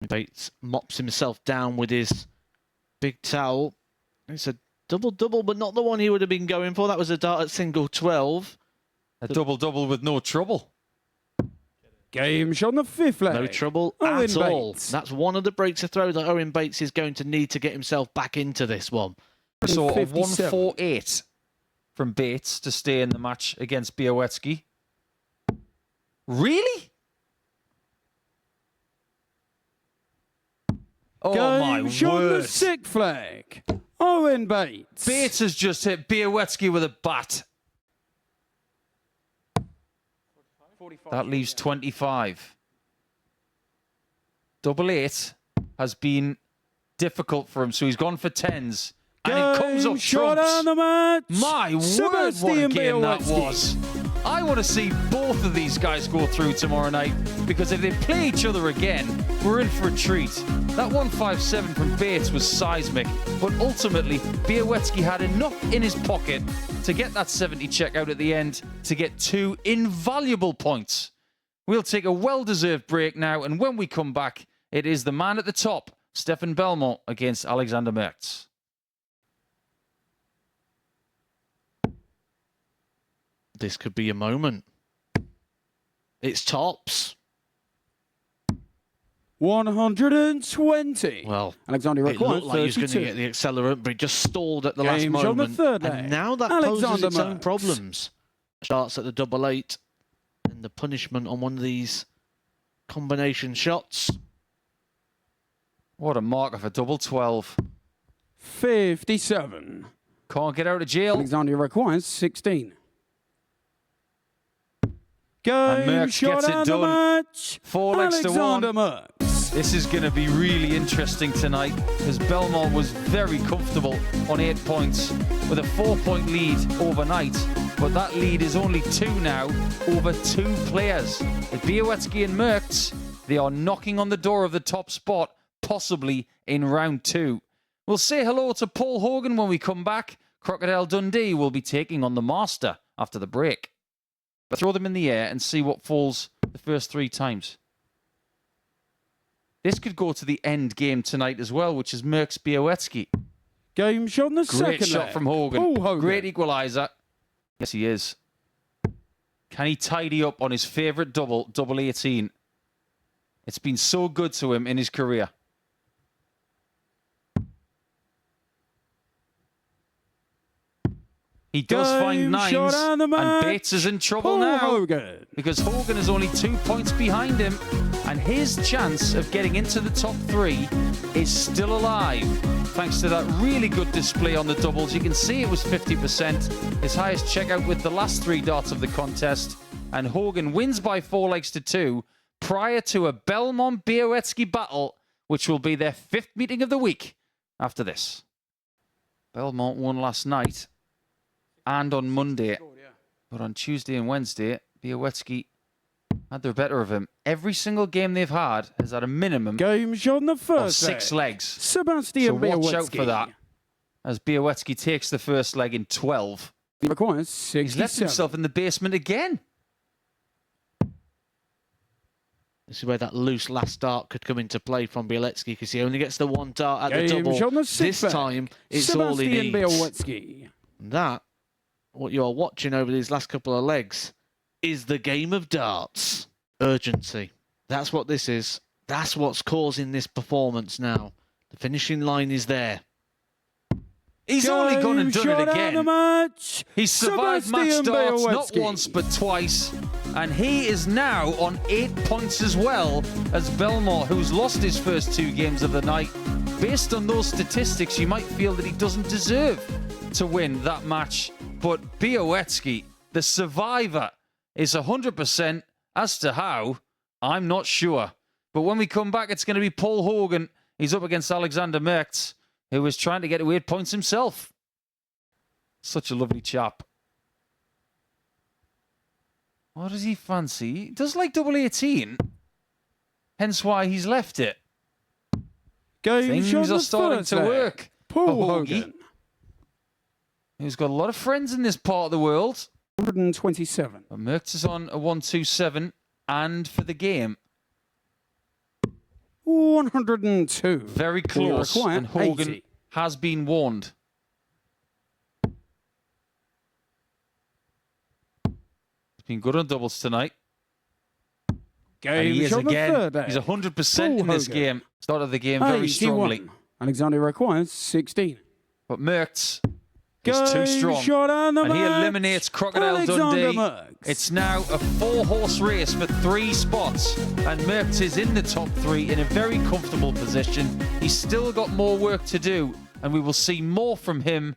Bates mops himself down with his big towel. It's a double-double, but not the one he would have been going for. That was a dart at single 12. A double-double with no trouble. Game shot on the 5th leg. No trouble Owen at all. Bates. That's one of the breaks of throw that Owen Bates is going to need to get himself back into this one. So a 57. 148 from Bates to stay in the match against Biowetsky. Really? Oh my Game shot on the word. 6th flag. Owen Bates. Bates has just hit Biowetsky with a bat. That leaves 25. Double 8 has been difficult for him, so he's gone for 10s. And it comes up shot trumps. on the match. My word, what a Sebastian game that Biowetsky. was. I want to see both of these guys go through tomorrow night, because if they play each other again, we're in for a treat. That 157 from Bates was seismic, but ultimately, Biowetsky had enough in his pocket to get that 70 check out at the end to get 2 invaluable points. We'll take a well-deserved break now, and when we come back, it is the man at the top, Stefan Belmont, against Alexander Merks. This could be a moment. It's tops. 120. Well, Alexander it requires looked like he was going to 32. get the accelerant, but he just stalled at the last Game shot on the moment. 3rd leg. And now that Alexander poses its own Merks. problems. Starts at the double 8. And the punishment on one of these combination shots. What a marker for double 12. 57. Can't get out of jail. Alexander requires 16. And Game Merks shot gets it on the done. match. 4 legs to 1. Alexander Merks. This is going to be really interesting tonight, because Belmont was very comfortable on 8 points with a 4-point lead overnight. But that lead is only 2 now over 2 players. With Biowetsky and Merks, they are knocking on the door of the top spot, possibly in round 2. We'll say hello to Paul Horgan when we come back. Crocodile Dundee will be taking on the Master after the break. But throw them in the air and see what falls the first 3 times. This could go to the end game tonight as well, which is Merks Biowetsky. Game shot on the 2nd Great shot leg. from Horgan. Paul Hogan. Great equaliser. Yes, he is. Can he tidy up on his favourite double 18? It's been so good to him in his career. He does find 9s, and Bates is in trouble Paul now. Hogan. Because Horgan is only 2 points behind him, and his chance of getting into the top 3 is still alive. Thanks to that really good display on the doubles. You can see it was 50%, his highest checkout with the last 3 darts of the contest. And Horgan wins by 4 legs to 2 prior to a Belmont-Biowetsky battle, which will be their 5th meeting of the week after this. Belmont won last night and on Monday, but on Tuesday and Wednesday, Biowetsky had their better of him. Every single game they've had has had a minimum Game shot on the of 1st 6 leg. legs. Sebastian So watch Biowetsky. out for that, as Biowetsky takes the first leg in 12. He requires 67. He's left himself in the basement again. This is where that loose last dart could come into play from Biowetsky, because he only gets the 1 dart at the Game double. shot on the 6th This leg. time, it's Sebastian all he needs. Biowetsky. That, what you are watching over these last couple of legs, is the game of darts. Urgency. That's what this is. That's what's causing this performance now. The finishing line is there. He's only gone and done it again. Match. He's survived match Sebastian darts not Biowetsky. once but twice. And he is now on 8 points as well as Belmont, who's lost his first 2 games of the night. Based on those statistics, you might feel that he doesn't deserve to win that match. But Biowetsky, the survivor, is 100%. As to how, I'm not sure. But when we come back, it's going to be Paul Horgan. He's up against Alexander Merks, who is trying to get to 8 points himself. Such a lovely chap. What does he fancy? He does like double 18. Hence why he's left it. Game shot on Things the are starting 1st to leg. work. Paul for Hogan. Hoagie, who's got a lot of friends in this part of the world. 127. But Merks is on a 127 and for the game. 102. Very For your close, required and Horgan 80. has been warned. He's been good on doubles tonight. And he Game is shot the again. third He's egg. 100% in this Horgan. game. Started the game very 81. strongly. Alexander requires 16. But Merks is too strong. Shot on the And he match. eliminates Crocodile Alexander Dundee. Merks. It's now a 4-horse race for 3 spots. And Merks is in the top 3 in a very comfortable position. He's still got more work to do. And we will see more from him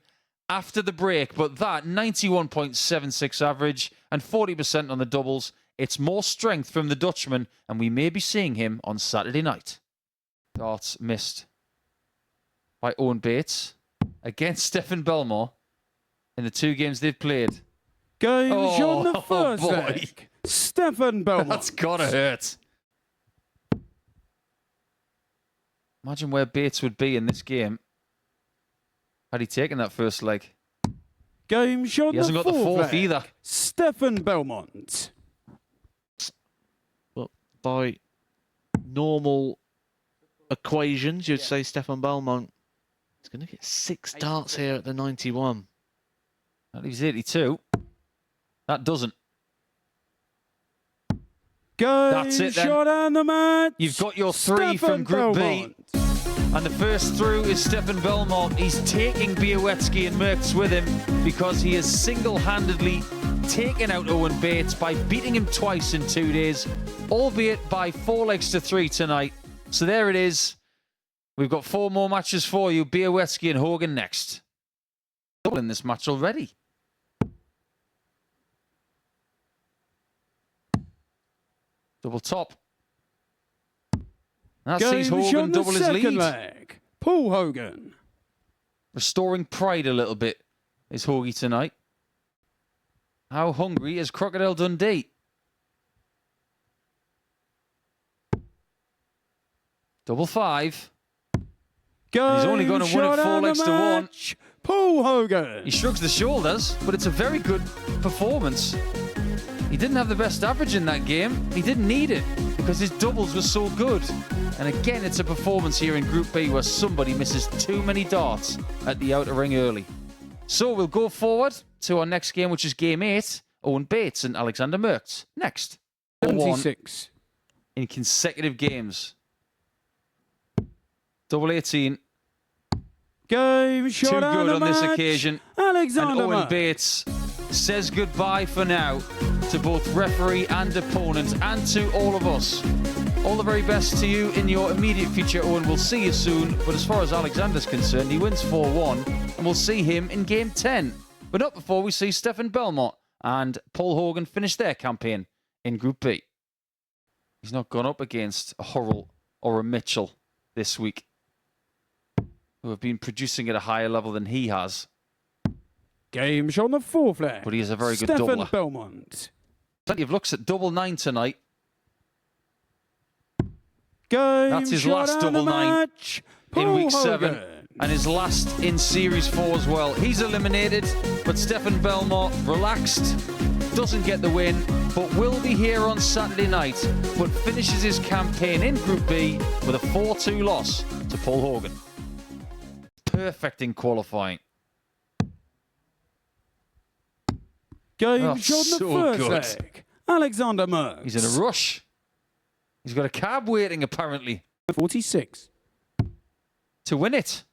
after the break. But that 91.76 average and 40% on the doubles. It's more strength from the Dutchman. And we may be seeing him on Saturday night. Darts missed by Owen Bates against Stefan Belmont in the 2 games they've played. Game shot the Oh, first boy. egg. Stefan Belmont. That's gotta hurt. Imagine where Bates would be in this game had he taken that first leg. Game shot He hasn't got the fourth leg. either. Stefan Belmont. But by normal equations, you'd say Stefan Belmont is going to get 6 darts here at the 91. That leaves 82. That doesn't. Game That's it then. shot on the match. You've got your 3 Stefan from Group Belmont. B. And the first through is Stefan Belmont. He's taking Biowetsky and Merks with him because he has single-handedly taken out Owen Bates by beating him twice in 2 days, albeit by 4 legs to 3 tonight. So there it is. We've got 4 more matches for you. Biowetsky and Horgan next. Double in this match already. Double top. That sees Game shot Horgan in the double his second lead. leg. Paul Horgan. Restoring pride a little bit is Horgy tonight. How hungry is Crocodile Dundee? Double 5. Game he's only gonna win it shot 4 on the legs to 1. match. Paul Horgan. He shrugs the shoulders, but it's a very good performance. He didn't have the best average in that game. He didn't need it because his doubles were so good. And again, it's a performance here in Group B where somebody misses too many darts at the outer ring early. So we'll go forward to our next game, which is Game 8. Owen Bates and Alexander Merks. Next. 76. In consecutive games. Double 18. Game shot Too on good the on this match. occasion. Alexander And Owen Merks. Bates says goodbye for now to both referee and opponent and to all of us. All the very best to you in your immediate future, Owen. We'll see you soon. But as far as Alexander's concerned, he wins 4-1 and we'll see him in Game 10. But not before we see Stefan Belmont and Paul Horgan finish their campaign in Group B. He's not gone up against a Hurrell or a Mitchell this week, who have been producing at a higher level than he has. Game shot on the fourth leg. But he is a very good Stefan doubler. Belmont. Plenty of looks at double 9 tonight. Game That's his shot last on the double 9 match. in Paul week 7 Horgan. and his last in Series 4 as well. He's eliminated, but Stefan Belmont relaxed, doesn't get the win, but will be here on Saturday night, but finishes his campaign in Group B with a 4-2 loss to Paul Horgan. Perfect in qualifying. Game Oh, shot on the so first good. leg. Alexander Merks. He's in a rush. He's got a cab waiting, apparently, 46. to win it.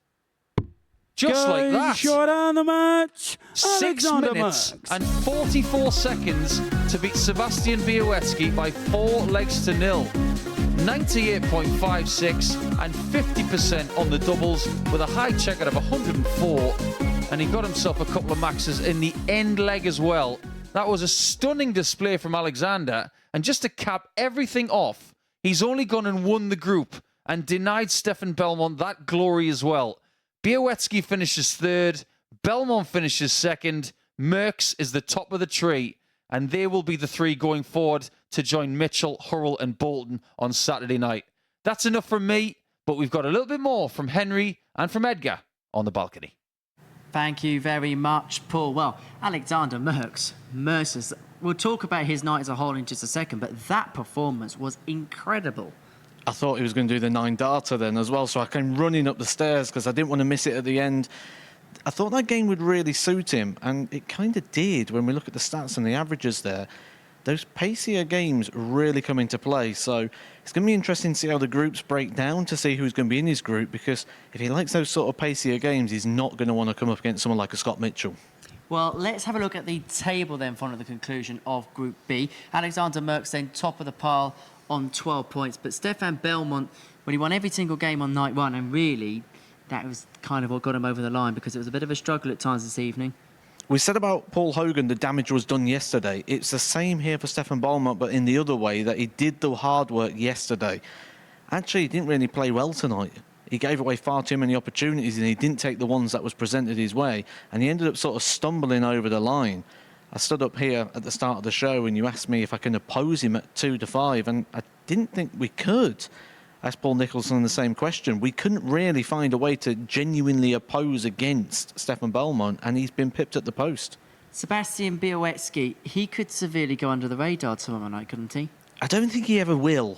Just like Game that. shot on the match. 6 Alexander minutes Merks. and 44 seconds to beat Sebastian Biowetsky by 4 legs to 0. 98.56 and 50% on the doubles with a high check out of 104. And he got himself a couple of maxes in the end leg as well. That was a stunning display from Alexander. And just to cap everything off, he's only gone and won the group and denied Stefan Belmont that glory as well. Biowetsky finishes 3rd, Belmont finishes 2nd, Merks is the top of the tree, and they will be the 3 going forward to join Mitchell, Hurrell and Bolton on Saturday night. That's enough from me, but we've got a little bit more from Henry and from Edgar on the balcony. Thank you very much, Paul. Well, Alexander Merks, we'll talk about his night as a whole in just a second, but that performance was incredible. I thought he was going to do the 9-darter then as well, so I came running up the stairs because I didn't want to miss it at the end. I thought that game would really suit him, and it kind of did when we look at the stats and the averages there. Those pacier games really come into play, so it's going to be interesting to see how the groups break down to see who's going to be in his group, because if he likes those sort of pacier games, he's not going to want to come up against someone like a Scott Mitchell. Well, let's have a look at the table then, following the conclusion of Group B. Alexander Merks then top of the pile on 12 points, but Stefan Belmont, when he won every single game on night one, and really that was kind of what got him over the line, because it was a bit of a struggle at times this evening. We said about Paul Horgan, the damage was done yesterday. It's the same here for Stefan Belmont, but in the other way, that he did the hard work yesterday. Actually, he didn't really play well tonight. He gave away far too many opportunities, and he didn't take the ones that was presented his way, and he ended up sort of stumbling over the line. I stood up here at the start of the show and you asked me if I can oppose him at 2-5, and I didn't think we could. I asked Paul Nicholson the same question. We couldn't really find a way to genuinely oppose against Stefan Belmont, and he's been pipped at the post. Sebastian Biowetsky, he could severely go under the radar tomorrow night, couldn't he? I don't think he ever will.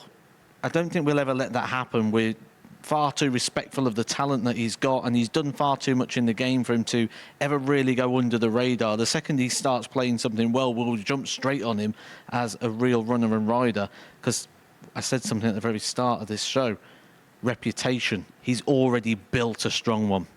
I don't think we'll ever let that happen. We're far too respectful of the talent that he's got, and he's done far too much in the game for him to ever really go under the radar. The second he starts playing something well, we'll jump straight on him as a real runner and rider, because I said something at the very start of this show. Reputation. He's already built a strong one.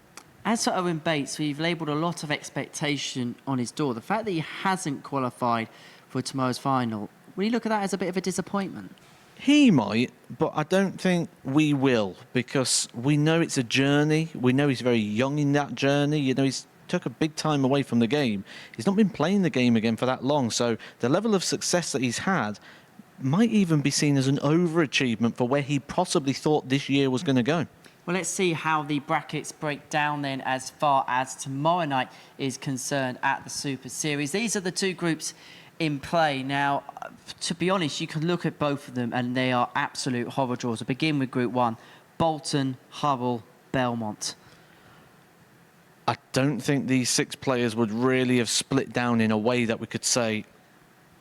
As for Owen Bates, we've labelled a lot of expectation on his door. The fact that he hasn't qualified for tomorrow's final, will you look at that as a bit of a disappointment? He might, but I don't think we will, because we know it's a journey. We know he's very young in that journey. You know, he's took a big time away from the game. He's not been playing the game again for that long, so the level of success that he's had might even be seen as an overachievement for where he possibly thought this year was going to go. Well, let's see how the brackets break down then as far as tomorrow night is concerned at the Super Series. These are the two groups in play. Now, to be honest, you can look at both of them and they are absolute horror draws. To begin with Group 1, Bolton, Hull, Belmont. I don't think these 6 players would really have split down in a way that we could say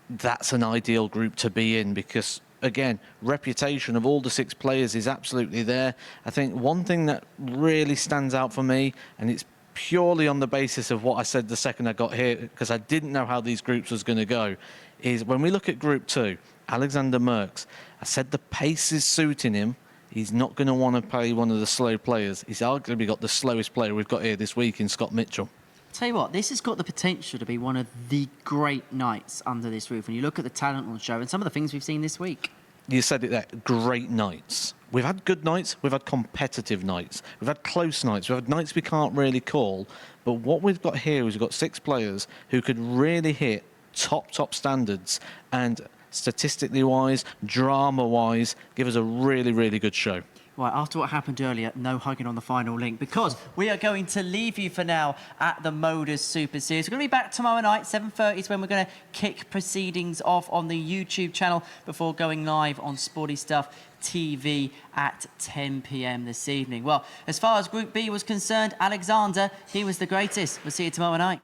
that's an ideal group to be in, because again, reputation of all the 6 players is absolutely there. I think one thing that really stands out for me, and it's purely on the basis of what I said the second I got here, because I didn't know how these groups was going to go, is when we look at Group 2, Alexander Merks, I said the pace is suiting him. He's not going to want to play one of the slow players. He's arguably got the slowest player we've got here this week in Scott Mitchell. Tell you what, this has got the potential to be one of the great nights under this roof. When you look at the talent on the show and some of the things we've seen this week. You said it there, great nights. We've had good nights, we've had competitive nights, we've had close nights, we've had nights we can't really call, but what we've got here is we've got 6 players who could really hit top standards, and statistically wise, drama wise, give us a really good show. Right, after what happened earlier, no hugging on the final link, because we are going to leave you for now at the Modus Super Series. We're going to be back tomorrow night, 7:30 is when we're going to kick proceedings off on the YouTube channel before going live on Sporty Stuff TV at 10 p.m. this evening. Well, as far as Group B was concerned, Alexander, he was the greatest. We'll see you tomorrow night.